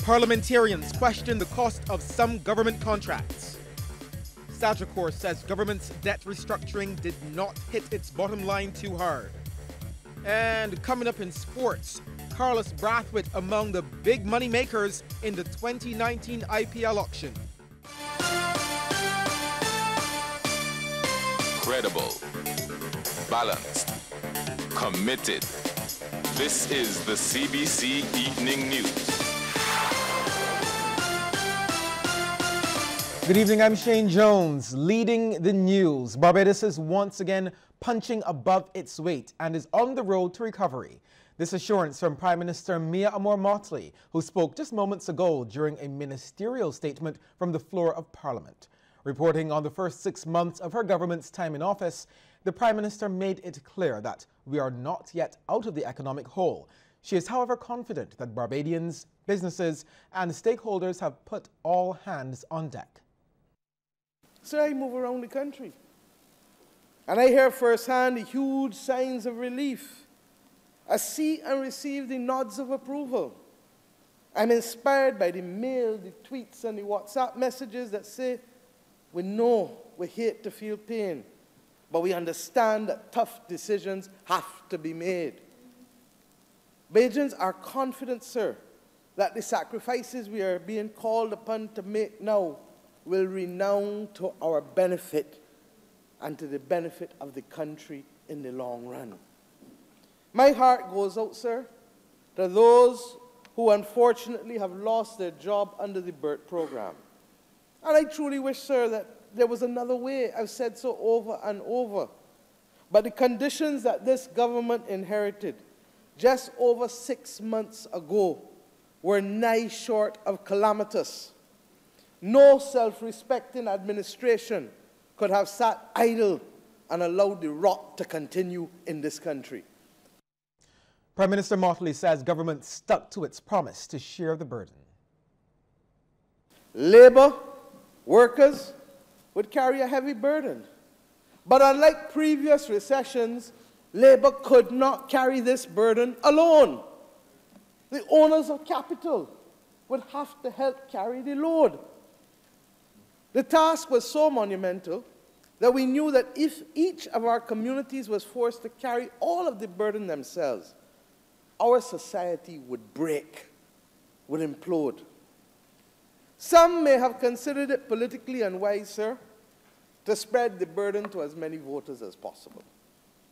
Parliamentarians question the cost of some government contracts. Sagicor says government's debt restructuring did not hit its bottom line too hard. And coming up in sports, Carlos Brathwaite among the big money makers in the 2019 IPL auction. Credible, balanced, committed. This is the CBC Evening News. Good evening, I'm Shane Jones, leading the news. Barbados is once again punching above its weight and is on the road to recovery. This assurance from Prime Minister Mia Amor-Motley, who spoke just moments ago during a ministerial statement from the floor of Parliament. Reporting on the first 6 months of her government's time in office, the Prime Minister made it clear that we are not yet out of the economic hole. She is, however, confident that Barbadians, businesses and stakeholders have put all hands on deck. So I move around the country, and I hear firsthand the huge signs of relief. I see and receive the nods of approval. I'm inspired by the mail, the tweets, and the WhatsApp messages that say, we know we hate to feel pain, but we understand that tough decisions have to be made. Bajans are confident, sir, that the sacrifices we are being called upon to make now will renown to our benefit and to the benefit of the country in the long run. My heart goes out, sir, to those who unfortunately have lost their job under the BERT program. And I truly wish, sir, that there was another way. I've said so over and over. But the conditions that this government inherited just over 6 months ago were nigh short of calamitous. No self-respecting administration could have sat idle and allowed the rot to continue in this country. Prime Minister Motley says government stuck to its promise to share the burden. Labour, workers would carry a heavy burden. But unlike previous recessions, Labour could not carry this burden alone. The owners of capital would have to help carry the load. The task was so monumental that we knew that if each of our communities was forced to carry all of the burden themselves, our society would break, would implode. Some may have considered it politically unwise, sir, to spread the burden to as many voters as possible,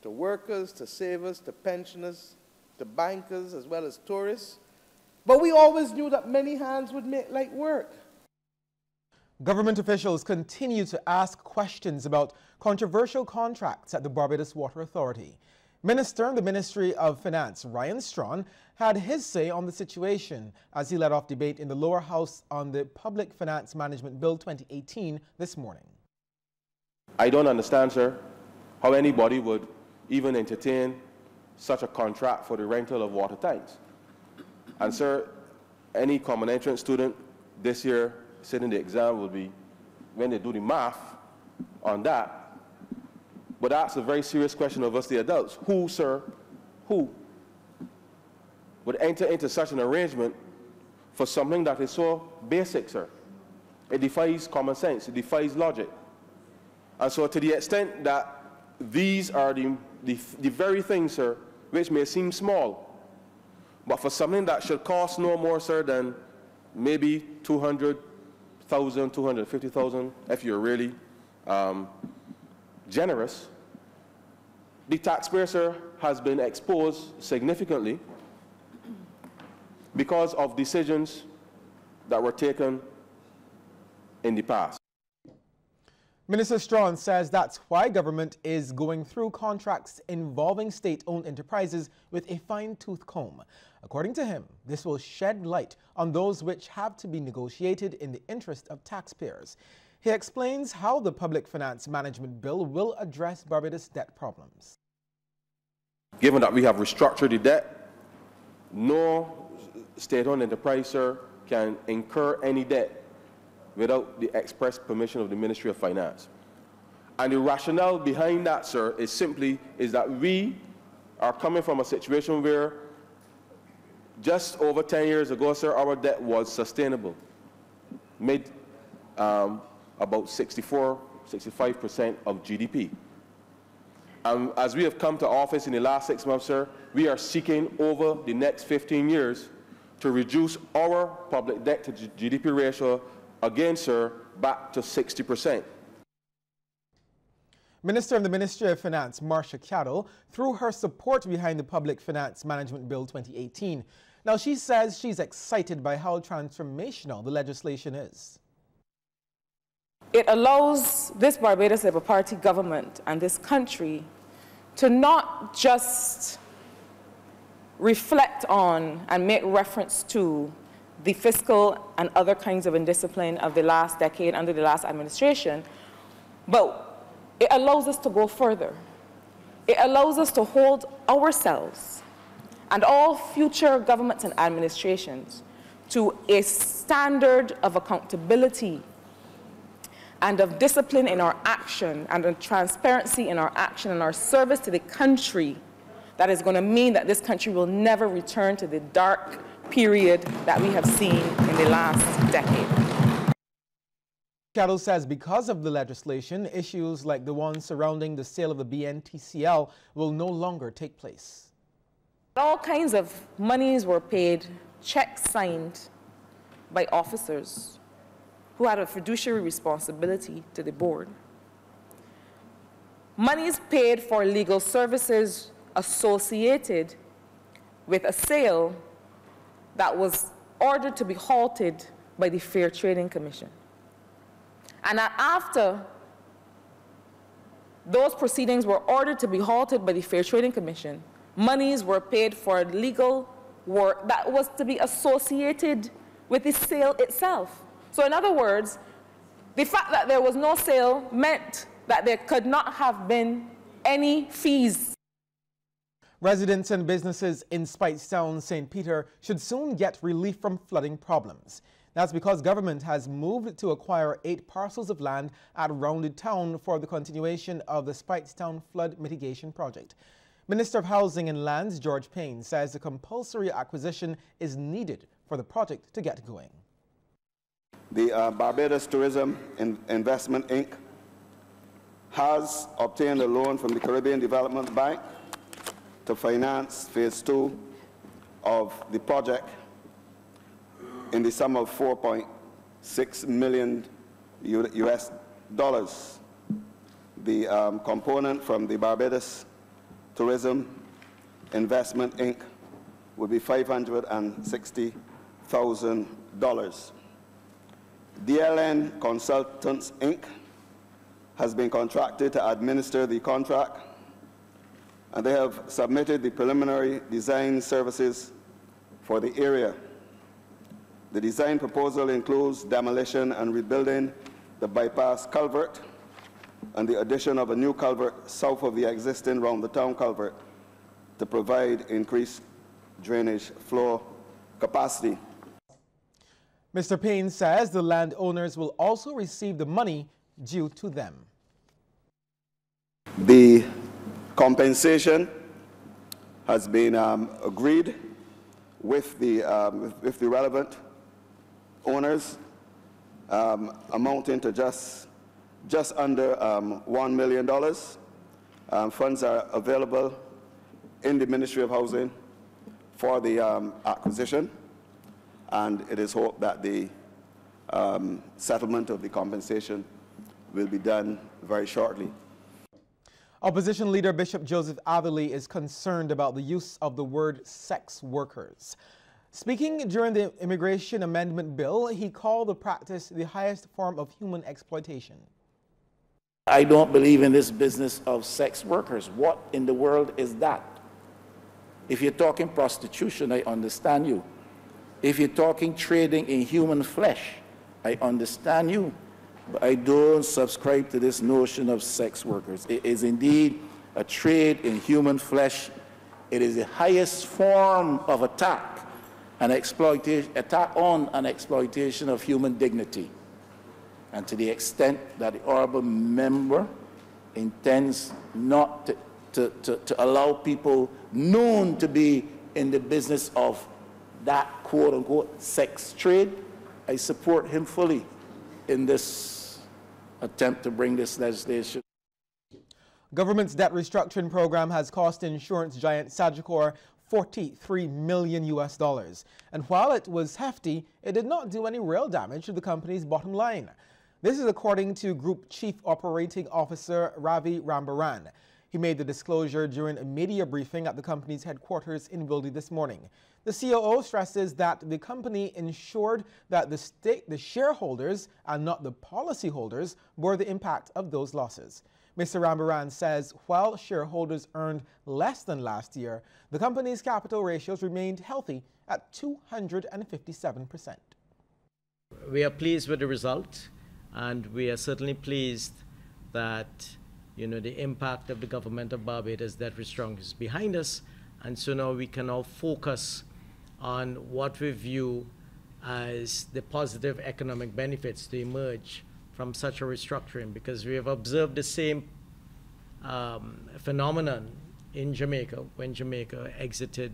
to workers, to savers, to pensioners, to bankers, as well as tourists. But we always knew that many hands would make light work. Government officials continue to ask questions about controversial contracts at the Barbados Water Authority. Minister in the Ministry of Finance, Ryan Strawn, had his say on the situation as he led off debate in the lower house on the Public Finance Management Bill 2018 this morning. I don't understand, sir, how anybody would even entertain such a contract for the rental of water tanks. And, sir, any common entrance student this year sitting the exam will be, when they do the math on that, but that's a very serious question of us, the adults. Who, sir, who would enter into such an arrangement for something that is so basic, sir? It defies common sense, it defies logic. And so to the extent that these are the very things, sir, which may seem small, but for something that should cost no more, sir, than maybe 200,000, 250,000, if you're really generous, the taxpayer, sir, has been exposed significantly because of decisions that were taken in the past. Minister Strawn says that's why government is going through contracts involving state-owned enterprises with a fine-tooth comb. According to him, this will shed light on those which have to be negotiated in the interest of taxpayers. He explains how the Public Finance Management Bill will address Barbados' debt problems. Given that we have restructured the debt, no state-owned enterprise, sir, can incur any debt without the express permission of the Ministry of Finance. And the rationale behind that, sir, is that we are coming from a situation where just over 10 years ago, sir, our debt was sustainable, made about 65% of GDP. As we have come to office in the last 6 months, sir, we are seeking over the next 15 years to reduce our public debt to GDP ratio again, sir, back to 60%. Minister of the Ministry of Finance, Marcia Cattle, threw her support behind the Public Finance Management Bill 2018. Now, she says she's excited by how transformational the legislation is. It allows this Barbados Labour Party government and this country to not just reflect on and make reference to the fiscal and other kinds of indiscipline of the last decade under the last administration, but it allows us to go further. It allows us to hold ourselves and all future governments and administrations to a standard of accountability and of discipline in our action and of transparency in our action and our service to the country that is going to mean that this country will never return to the dark period that we have seen in the last decade. Cattle says because of the legislation, issues like the one surrounding the sale of the BNTCL will no longer take place. All kinds of monies were paid, checks signed by officers who had a fiduciary responsibility to the board. Monies paid for legal services associated with a sale that was ordered to be halted by the Fair Trading Commission. And that after those proceedings were ordered to be halted by the Fair Trading Commission, monies were paid for legal work that was to be associated with the sale itself. So in other words, the fact that there was no sale meant that there could not have been any fees. Residents and businesses in Speightstown, St. Peter should soon get relief from flooding problems. That's because government has moved to acquire 8 parcels of land at Rounded Town for the continuation of the Speightstown Flood Mitigation Project. Minister of Housing and Lands, George Payne, says the compulsory acquisition is needed for the project to get going. The Barbados Tourism Investment, Inc. has obtained a loan from the Caribbean Development Bank to finance phase 2 of the project in the sum of $4.6 million US dollars. The component from the Barbados Tourism Investment, Inc. would be $560,000. DLN Consultants, Inc. has been contracted to administer the contract, and they have submitted the preliminary design services for the area. The design proposal includes demolition and rebuilding the bypass culvert and the addition of a new culvert south of the existing Round the Town culvert to provide increased drainage flow capacity. Mr. Payne says the landowners will also receive the money due to them. The compensation has been agreed with the relevant owners, amounting to just under $1 million. Funds are available in the Ministry of Housing for the acquisition, and it is hoped that the settlement of the compensation will be done very shortly. Opposition leader Bishop Joseph Atherley is concerned about the use of the word sex workers. Speaking during the Immigration Amendment Bill, he called the practice the highest form of human exploitation. I don't believe in this business of sex workers. What in the world is that? If you're talking prostitution, I understand you. If you're talking trading in human flesh, I understand you. But I don't subscribe to this notion of sex workers. It is indeed a trade in human flesh. It is the highest form of attack on and exploitation of human dignity. And to the extent that the honorable member intends not to allow people known to be in the business of that quote-unquote sex trade, I support him fully in this attempt to bring this legislation. Government's debt restructuring program has cost insurance giant Sagicor $43 million. And while it was hefty, it did not do any real damage to the company's bottom line. This is according to Group Chief Operating Officer Ravi Rambaran. He made the disclosure during a media briefing at the company's headquarters in Wildy this morning. The COO stresses that the company ensured that the shareholders and not the policyholders bore the impact of those losses. Mr. Rambaran says while shareholders earned less than last year, the company's capital ratios remained healthy at 257%. We are pleased with the result, and we are certainly pleased that the impact of the government of Barbados debt restructuring is behind us, and so now we can now focus on what we view as the positive economic benefits to emerge from such a restructuring, because we have observed the same phenomenon in Jamaica when Jamaica exited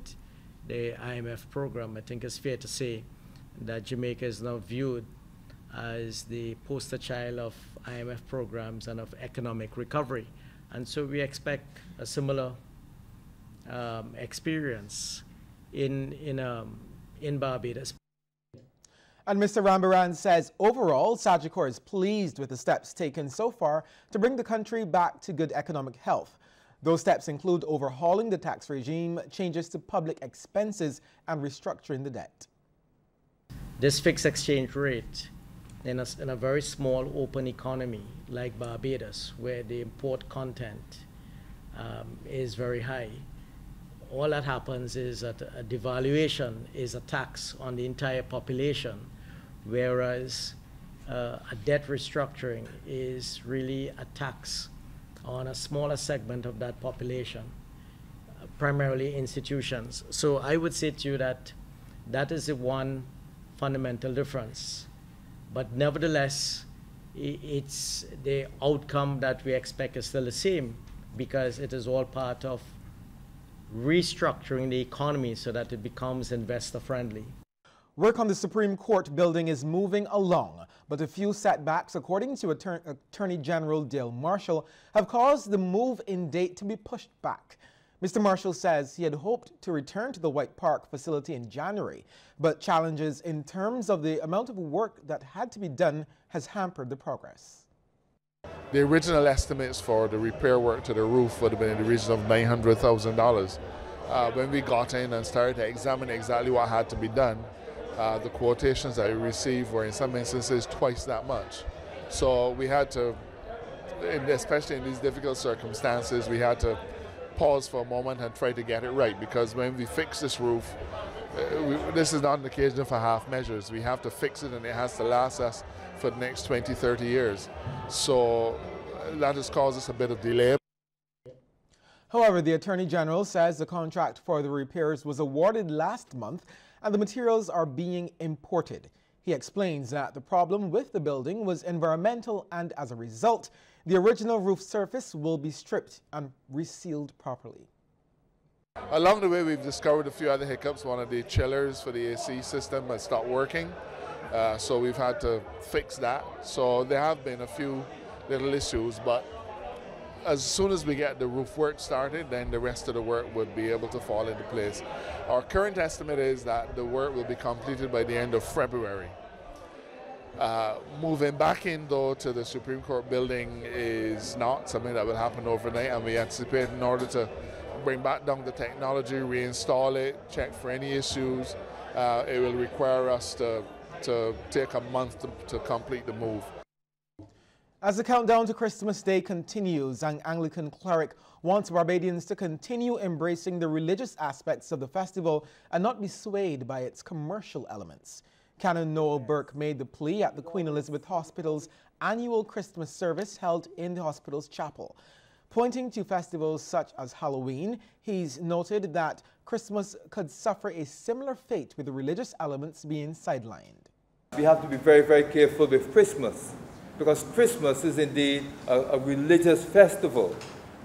the IMF program. I think it's fair to say that Jamaica is now viewed as the poster child of IMF programs and of economic recovery. And so we expect a similar experience in Barbados. And Mr. Rambaran says overall, Sagicor is pleased with the steps taken so far to bring the country back to good economic health. Those steps include overhauling the tax regime, changes to public expenses, and restructuring the debt. This fixed exchange rate in a very small open economy like Barbados, where the import content is very high, all that happens is that a devaluation is a tax on the entire population, whereas a debt restructuring is really a tax on a smaller segment of that population, primarily institutions. So I would say to you that that is the one fundamental difference. But nevertheless, it's the outcome that we expect is still the same, because it is all part of restructuring the economy so that it becomes investor-friendly. Work on the Supreme Court building is moving along, but a few setbacks, according to Attorney General Dale Marshall, have caused the move-in date to be pushed back. Mr. Marshall says he had hoped to return to the White Park facility in January, but challenges in terms of the amount of work that had to be done has hampered the progress. The original estimates for the repair work to the roof would have been in the region of $900,000. When we got in and started to examine exactly what had to be done, the quotations that we received were in some instances twice that much. So we had to, especially in these difficult circumstances, we had to pause for a moment and try to get it right, because when we fix this roof, this is not an occasion for half measures. We have to fix it, and it has to last us for the next 20, 30 years. So that has caused us a bit of delay. However, the Attorney General says the contract for the repairs was awarded last month and the materials are being imported. He explains that the problem with the building was environmental, and as a result, the original roof surface will be stripped and resealed properly. Along the way, we've discovered a few other hiccups. One of the chillers for the AC system has stopped working, so we've had to fix that. So there have been a few little issues, but as soon as we get the roof work started, then the rest of the work would be able to fall into place. Our current estimate is that the work will be completed by the end of February. Moving back in, though, to the Supreme Court building is not something that will happen overnight, and we anticipate in order to bring back down the technology, reinstall it, check for any issues, it will require us to take a month to complete the move. As the countdown to Christmas Day continues, an Anglican cleric wants Barbadians to continue embracing the religious aspects of the festival and not be swayed by its commercial elements. Canon Noel Burke made the plea at the Queen Elizabeth Hospital's annual Christmas service held in the hospital's chapel. Pointing to festivals such as Halloween, he's noted that Christmas could suffer a similar fate with the religious elements being sidelined. We have to be very, very careful with Christmas, because Christmas is indeed a religious festival.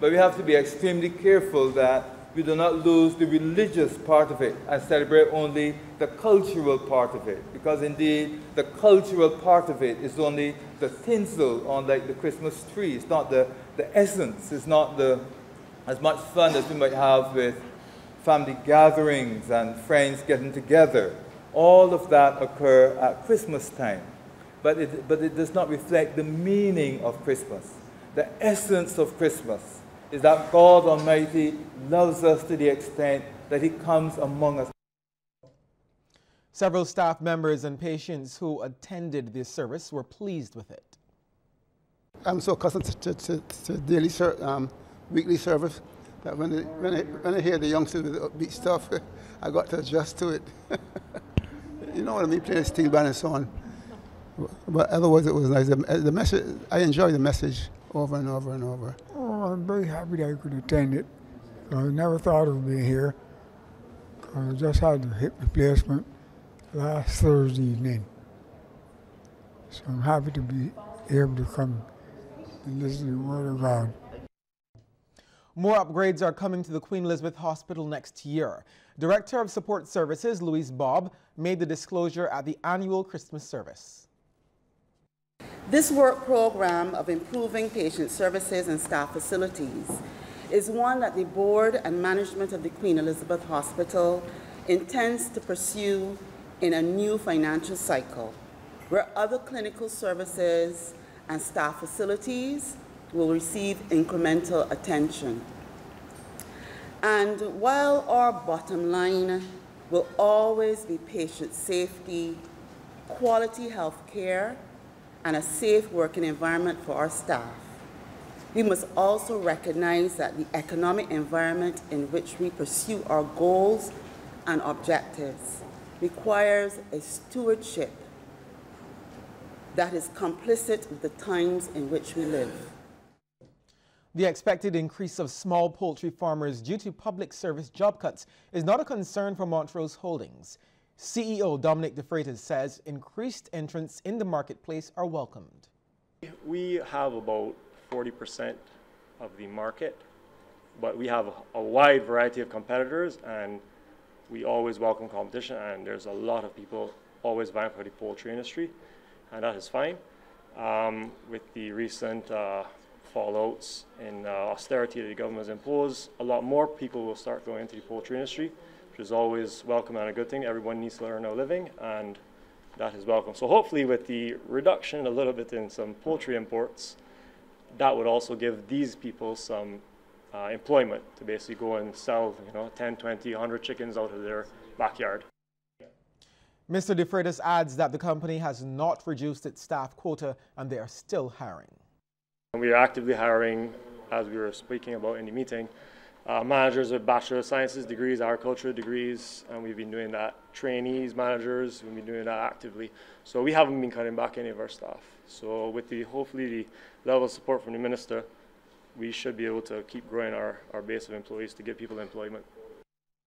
But we have to be extremely careful that we do not lose the religious part of it and celebrate only the cultural part of it. Because indeed, the cultural part of it is only the tinsel on like the Christmas tree. It's not the essence. It's not as much fun as we might have with family gatherings and friends getting together. All of that occur at Christmas time. But it does not reflect the meaning of Christmas. The essence of Christmas is that God Almighty loves us to the extent that He comes among us. Several staff members and patients who attended this service were pleased with it. I'm so accustomed to daily weekly service that when I hear the youngsters with the upbeat stuff, I got to adjust to it. You know what I mean, playing steel band and so on. But otherwise, it was nice. The message, I enjoyed the message over and over and over. Oh, I'm very happy that I could attend it. I never thought of being here. I just had the hip replacement last Thursday evening. So I'm happy to be able to come and listen to the Word of God. More upgrades are coming to the Queen Elizabeth Hospital next year. Director of Support Services, Louise Bob, made the disclosure at the annual Christmas service. This work program of improving patient services and staff facilities is one that the board and management of the Queen Elizabeth Hospital intends to pursue in a new financial cycle, where other clinical services and staff facilities will receive incremental attention. And while our bottom line will always be patient safety, quality health care, and a safe working environment for our staff, we must also recognize that the economic environment in which we pursue our goals and objectives requires a stewardship that is complicit with the times in which we live. The expected increase of small poultry farmers due to public service job cuts is not a concern for Montrose Holdings. CEO Dominic DeFreitas says increased entrants in the marketplace are welcomed. We have about 40% of the market, but we have a wide variety of competitors, and we always welcome competition, and there's a lot of people always vying for the poultry industry, and that is fine. With the recent fallouts in austerity that the government has imposed, a lot more people will start going into the poultry industry, which is always welcome and a good thing. Everyone needs to earn a living, and that is welcome. So hopefully with the reduction a little bit in some poultry imports, that would also give these people some employment to basically go and sell 10, 20, 100 chickens out of their backyard. Mr. DeFreitas adds that the company has not reduced its staff quota and they are still hiring. We are actively hiring, as we were speaking about in the meeting, managers with Bachelor of Sciences degrees, agricultural degrees, and we've been doing that. Trainees, managers, we've been doing that actively. So we haven't been cutting back any of our staff. So with hopefully the level of support from the minister, we should be able to keep growing our base of employees to give people employment.